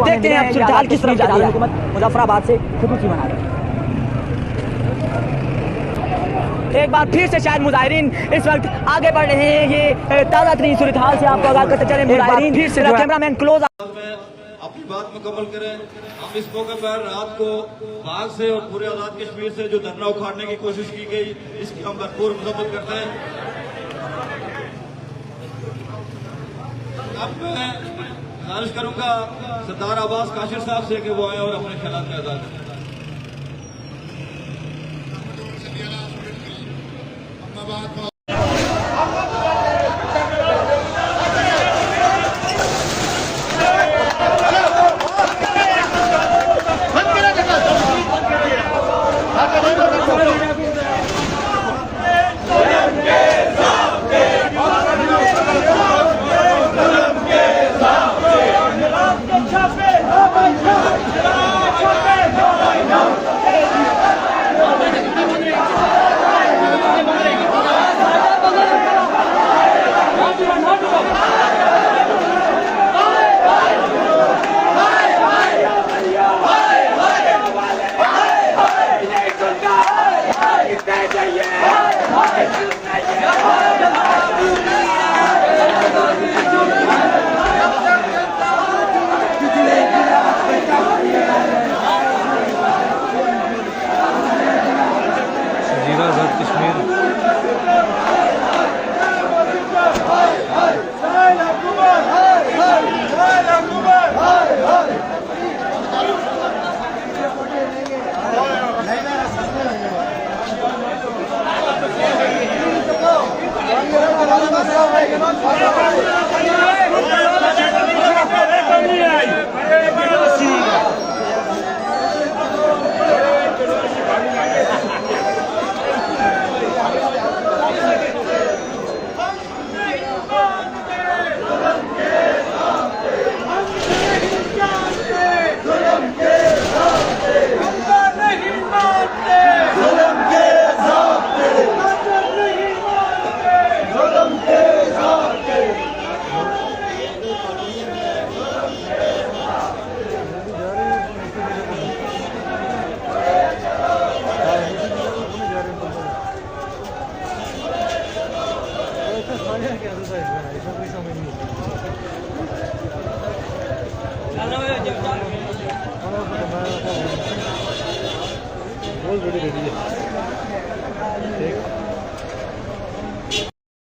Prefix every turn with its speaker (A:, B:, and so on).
A: देखते हैं अब सूरत किस तरफ जा रही है। हुकूमत मुजफ्फराबाद से खुदूसी बना रही है। एक बार फिर से शायद मुजाहिरीन इस वक्त आगे बढ़ रहे हैं। ये ताज़ा तरीन सूरत हाल से आपको आगाह करते चले। मुजाहिरीन फिर से कैमरामैन क्लोज
B: अपनी बात मुकम्मल करें। हम इस मौके पर रात को बाग से और पूरे आजाद कश्मीर से जो धरना उखाड़ने की कोशिश की गई, इसकी हम भरपूर मजम्मत करते हैं। अब मैं गुजारिश करूंगा सरदार अब्बास काशिर साहब से कि वो आए और अपने ख्याल का इज़हार करें।